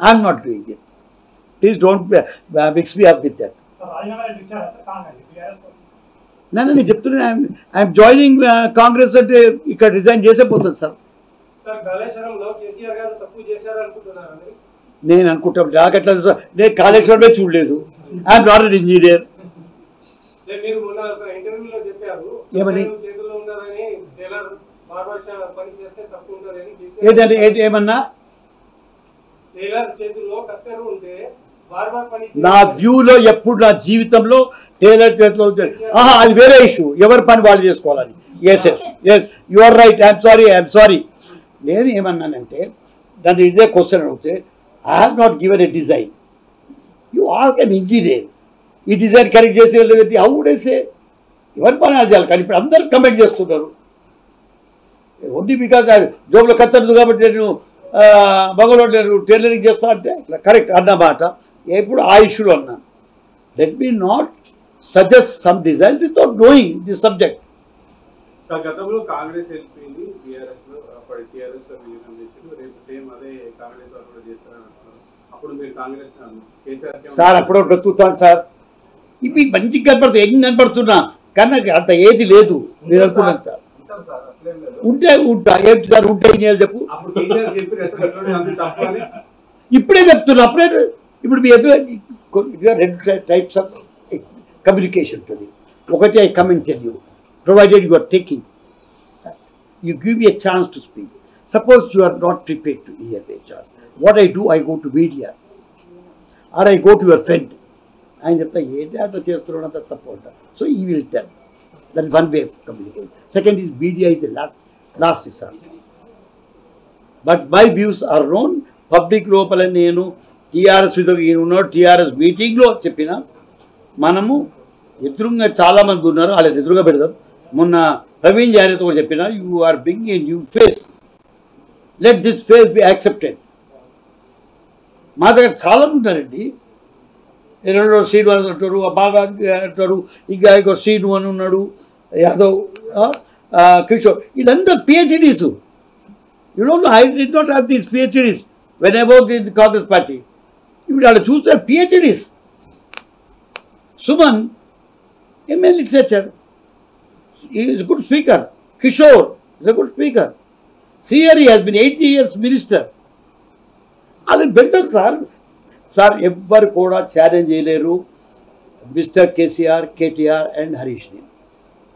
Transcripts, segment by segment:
I'm not doing it. Please don't mix me up with that. నేను చెప్తున్నా I'm joining Congress అంటే ఇక్కడ resign చేసే పోతుంది సార్. నేను అనుకుంటాను నాకట్లా నేను కాళేశ్వరమే చూడలేదు. I'm not an engineer. ఏమని ఏంటంటే ఏమన్నా నా వ్యూలో ఎప్పుడు నా జీవితంలో టైలర్ చేతిలో అది వేరే ఇష్యూ, ఎవరి పని వాళ్ళు చేసుకోవాలని. Yes yes yes you are right. I'm sorry. నేను ఏమన్నానంటే నన్ను ఇదే క్వశ్చన్ అడిగితే I have not given a design. You are can engineer. ఈ డిజైన్ కరెక్ట్ చేసి లేదంటే హౌ వుడ్ ఐ సే ఎవరి పని వాళ్ళు చేయాలి. కానీ ఇప్పుడు అందరు కమెంట్ చేస్తున్నారు ఓన్లీ బికాజ్ జోబులో కత్తరు కాబట్టి నేను బంగళూరు నేను టైలరింగ్ చేస్తా అంటే ఇట్లా కరెక్ట్ అన్నమాట. ఎప్పుడు ఆ ఇష్యూలో అన్నాను. Let me not suggest some designs without knowing the subject. గతంలో కాంగ్రెస్ వెళ్ళిపోయింది, టీఆర్ఎస్ లో విలీనం చేసి రేపు సేమ్ అదే కాంగ్రెస్ వాళ్ళు కూడా చేస్తారని అప్పుడు మీరు కాంగ్రెస్ సార్ అప్పుడు బ్రతుకుతాను సార్. ఇవి మంచిగా కనపడుతుంది, ఎంగ్ కనపడుతున్నా కానీ నాకు అంత ఏది లేదు మీరు అనుకున్నంత. ఉంటే ఉంటా ఏంటి సార్ ఉంటే ఏం చేయాలి చెప్పు. ఇప్పుడే చెప్తున్నా. అప్పుడే ఇప్పుడు మీ ఎదురు రెండు టైప్స్ ఆఫ్ కమ్యూనికేషన్ ఉంటుంది. ఒకటి I come and tell you provided you are taking you give me a chance to speak. Suppose you are not prepared to hear a chance. What I do, I go to media or I go to your friend. I say, so he will tell. That is one way of communication. Second is media is the last resort. But my views are known. Public లోపల నేను TRS TRS మీటింగ్లో చెప్పిన మనము ఎదురుగా చాలామంది ఉన్నారు, వాళ్ళని ఎదురుగా పెడదాం. మొన్న ప్రవీణ్ జారీతో కూడా చెప్పిన you are bringing a new face, let this face be accepted. మా దగ్గర చాలా ఉన్నారండి. ఎన్నో శ్రీనివాస్ అంటారు, బాలరాజ్ అంటారు, ఇంకా ఇంకో శ్రీను అని ఉన్నాడు, యాదవ్, కిషోర్, వీళ్ళందరూ PhDs. You don't know I did not have these PhDs when I work in the Congress party. ఇప్పుడు వాళ్ళు చూస్తారు PhDs. Suman MA literature, he is a good speaker. Kishore is a good speaker. Srihari has been 80 years minister. Allan bedam sir evvaru kuda challenge cheyaleru Mr. KCR, KTR and Harish ni.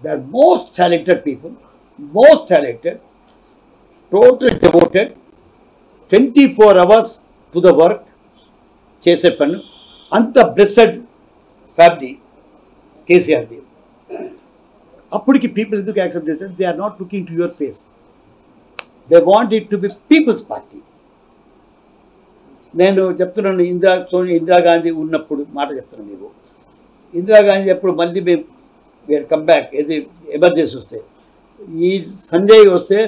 They are most talented people, most talented, totally devoted, 24 hours to the work chese panu. Anta blessed family KCR di. అప్పటికి people ఎందుకు accept చేస్తారు? They are not looking to your face, they want it to be people's party. నేను చెప్తున్నాను ఇందిరాగాంధీ ఉన్నప్పుడు మాట చెప్తున్నాను మీకు. ఇందిరాగాంధీ ఎప్పుడు మళ్ళీ మేము కమ్ బ్యాక్ ఏది ఎమర్జెన్సీ వస్తే, ఈ సంజయ్ వస్తే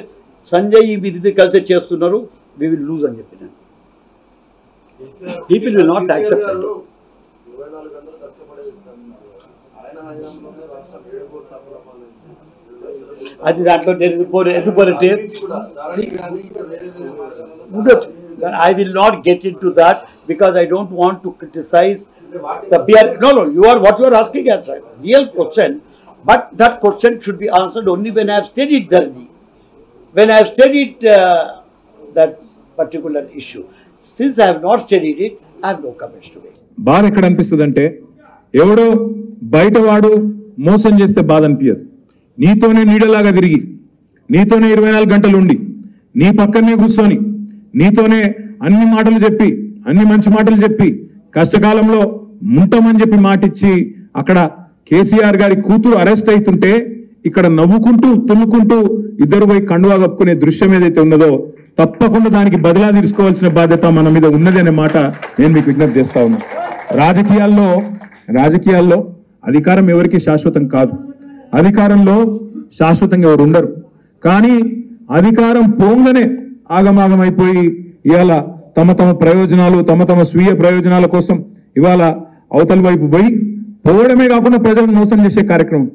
సంజయ్ మీరు కలిసి చేస్తున్నారు, వి విల్ లూజ్ అని చెప్పినాను. People will not accept. అది దాంట్లో నేను ఎందుకు పోనంటే ఉండొచ్చు. I will not get into that because I don't want to criticize the beer. No, what you are asking is right. Real question, but that question should be answered only when I have studied Darji, when I have studied that particular issue. Since I have not studied it, I have no comments to make. బాధ ఎక్కడ అనిపిస్తుందంటే ఎవడో బయటవాడు మోసం చేస్తే బాధ అనిపించదు. నీతోనే నీడలాగా తిరిగి, నీతోనే 24 గంటలు ఉండి, నీ పక్కనే కూర్చొని, నీతోనే అన్ని మాటలు చెప్పి, అన్ని మంచి మాటలు చెప్పి, కష్టకాలంలో ఉంటామని చెప్పి మాటిచ్చి అక్కడ కేసీఆర్ గారి కూతురు అరెస్ట్ అవుతుంటే ఇక్కడ నవ్వుకుంటూ తుల్లుకుంటూ ఇద్దరు పోయి కండువా కప్పుకునే దృశ్యం ఏదైతే ఉన్నదో తప్పకుండా దానికి బదిలా తీసుకోవాల్సిన బాధ్యత మన మీద ఉన్నది అనే మాట నేను మీకు విజ్ఞప్తి చేస్తా ఉన్నా. రాజకీయాల్లో అధికారం ఎవరికి శాశ్వతం కాదు. అధికారంలో శాశ్వతంగా ఎవరు ఉండరు. కానీ అధికారం పోంగనే ఆగమాగమైపోయి ఇవాళ తమ ప్రయోజనాలు, తమ స్వీయ ప్రయోజనాల కోసం ఇవాళ అవతల వైపు పోయి పోవడమే కాకుండా ప్రజలను మోసం చేసే కార్యక్రమం